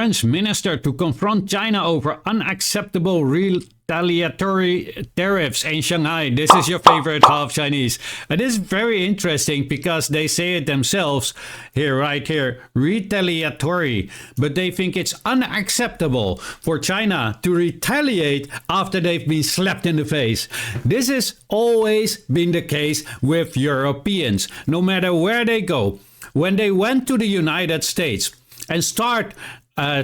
French minister to confront China over unacceptable retaliatory tariffs in Shanghai. This is your favorite half Chinese. And this is very interesting because they say it themselves here, right here, retaliatory. But they think it's unacceptable for China to retaliate after they've been slapped in the face. This has always been the case with Europeans, no matter where they go. When they went to the United States and start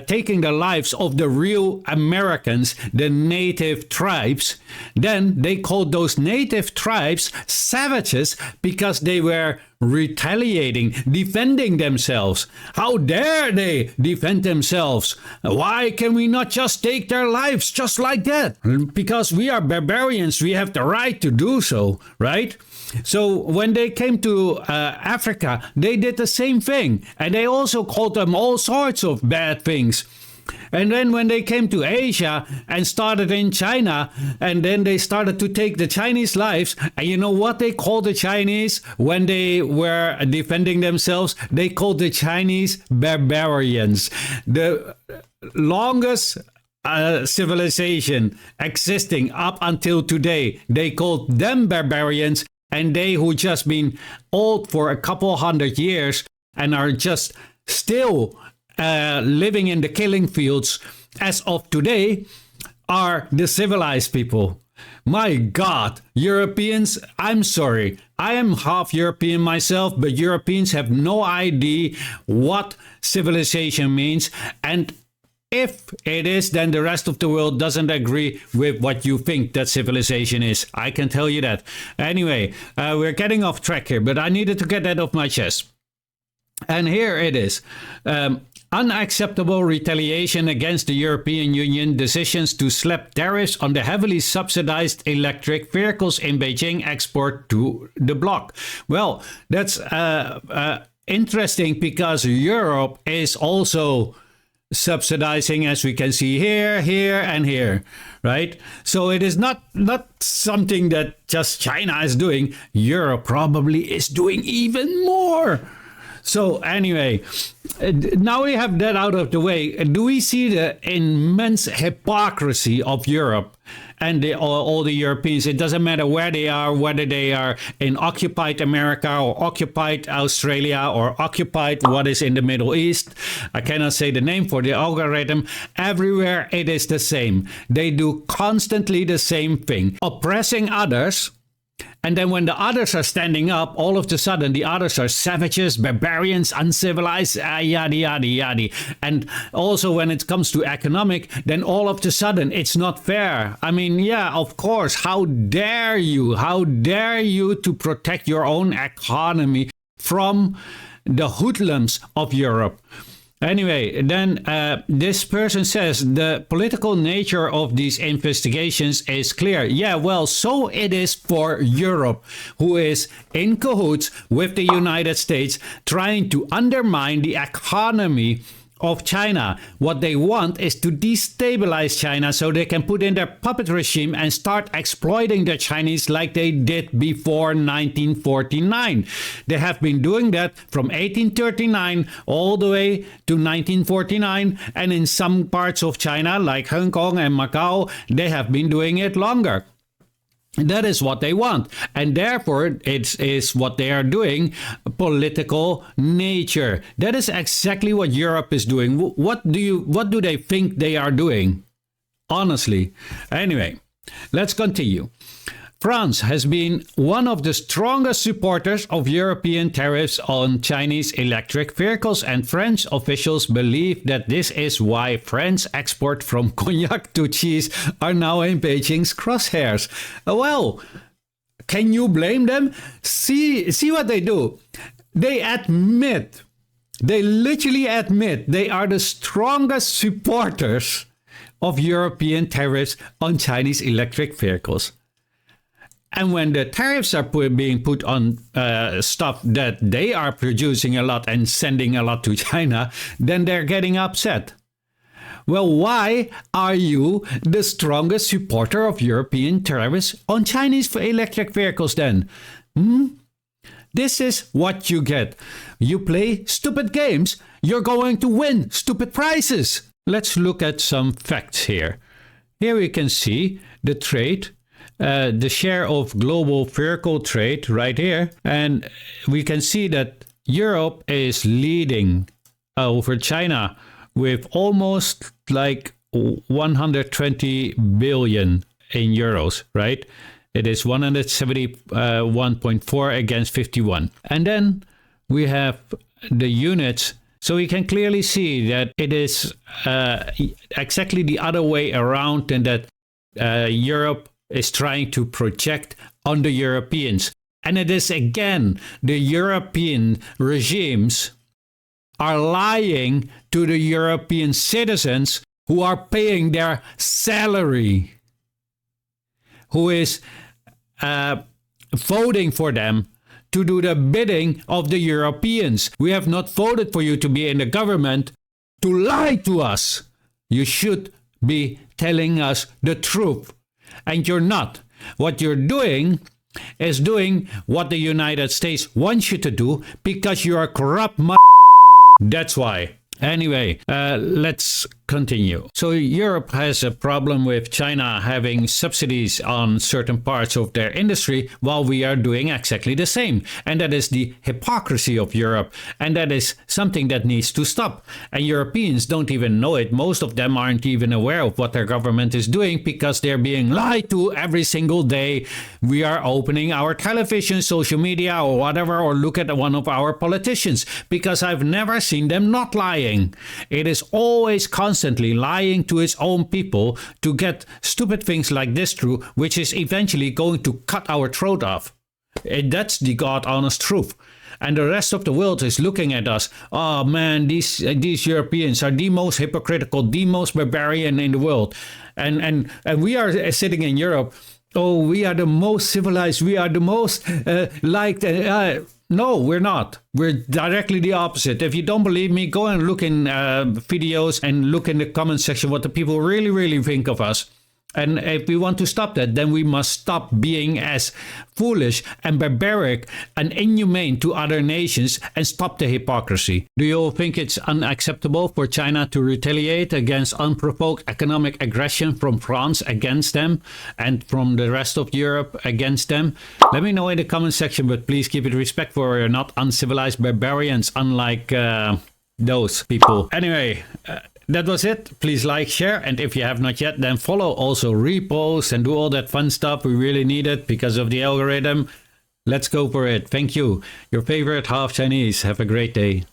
taking the lives of the real Americans, the native tribes, then they called those native tribes savages because they were retaliating, defending themselves. How dare they defend themselves? Why can we not just take their lives just like that? Because we are barbarians, we have the right to do so, right? So when they came to Africa, they did the same thing. And they also called them all sorts of bad things. And then when they came to Asia and started in China, and then they started to take the Chinese lives, and you know what they called the Chinese when they were defending themselves? They called the Chinese barbarians. The longest civilization existing up until today, they called them barbarians. And they who just been old for a couple hundred years and are just still living in the killing fields as of today are the civilized people. My God, Europeans, I'm sorry. I am half European myself, but Europeans have no idea what civilization means. And if it is, then the rest of the world doesn't agree with what you think that civilization is. I can tell you that. Anyway, we're getting off track here, but I needed to get that off my chest. And here it is. Unacceptable retaliation against the European Union decisions to slap tariffs on the heavily subsidized electric vehicles in Beijing export to the bloc. Well, that's interesting because Europe is also subsidizing, as we can see here, here, and here, right? So it is not something that just China is doing. Europe probably is doing even more. So anyway, now we have that out of the way. Do we see the immense hypocrisy of Europe and all the Europeans? It doesn't matter where they are, whether they are in occupied America or occupied Australia or occupied what is in the Middle East. I cannot say the name for the algorithm. Everywhere it is the same. They do constantly the same thing, oppressing others. And then when the others are standing up, all of a sudden the others are savages, barbarians, uncivilized, yada, yada, yada. And also when it comes to economic, then all of a sudden it's not fair. I mean, yeah, of course, how dare you? How dare you to protect your own economy from the hoodlums of Europe? Anyway, then this person says the political nature of these investigations is clear. Yeah, well, so it is for Europe, who is in cahoots with the United States, trying to undermine the economy of China. What they want is to destabilize China so they can put in their puppet regime and start exploiting the Chinese like they did before 1949. They have been doing that from 1839 all the way to 1949, and in some parts of China like Hong Kong and Macau, they have been doing it longer. That is what they want, and therefore it is what they are doing, political nature. That is exactly what Europe is doing. What do they think they are doing? Honestly. Anyway, let's continue. France has been one of the strongest supporters of European tariffs on Chinese electric vehicles, and French officials believe that this is why French exports from cognac to cheese are now in Beijing's crosshairs. Well, can you blame them? See what they do. They literally admit they are the strongest supporters of European tariffs on Chinese electric vehicles. And when the tariffs are being put on stuff that they are producing a lot and sending a lot to China, then they're getting upset. Well, why are you the strongest supporter of European tariffs on Chinese electric vehicles then? This is what you get. You play stupid games. you're going to win stupid prizes. Let's look at some facts here. Here we can see the trade, the share of global vehicle trade right here. And we can see that Europe is leading over China with almost like 120 billion in euros, right? It is 171.4 against 51. And then we have the units. So we can clearly see that it is exactly the other way around, and that Europe is trying to project on the Europeans. And it is again the European regimes are lying to the European citizens who are paying their salary, who is voting for them to do the bidding of the Europeans. We have not voted for you to be in the government to lie to us. You should be telling us the truth. And you're not. What you're doing is doing what the United States wants you to do because you're a corrupt That's why. Anyway, let's continue. So Europe has a problem with China having subsidies on certain parts of their industry, while we are doing exactly the same. And that is the hypocrisy of Europe. And that is something that needs to stop. And Europeans don't even know it. Most of them aren't even aware of what their government is doing because they're being lied to every single day. We are opening our television, social media, or whatever, or look at one of our politicians, because I've never seen them not lying. It is always constantly lying to its own people to get stupid things like this through, which is eventually going to cut our throat off. That's the God honest truth. And the rest of the world is looking at us. Oh man, these Europeans are the most hypocritical, the most barbarian in the world. And we are sitting in Europe. Oh, we are the most civilized. We are the most liked. No, we're not. We're directly the opposite. If you don't believe me, go and look in videos and look in the comment section what the people really, really think of us. And if we want to stop that, then we must stop being as foolish and barbaric and inhumane to other nations and stop the hypocrisy. Do you all think it's unacceptable for China to retaliate against unprovoked economic aggression from France against them and from the rest of Europe against them? Let me know in the comment section, but please keep it respectful. We're not uncivilized barbarians unlike those people. Anyway, that was it. Please like, share, and if you have not yet, then follow. Also repost and do all that fun stuff. We really need it because of the algorithm. Let's go for it. Thank you. Your favorite half Chinese. Have a great day.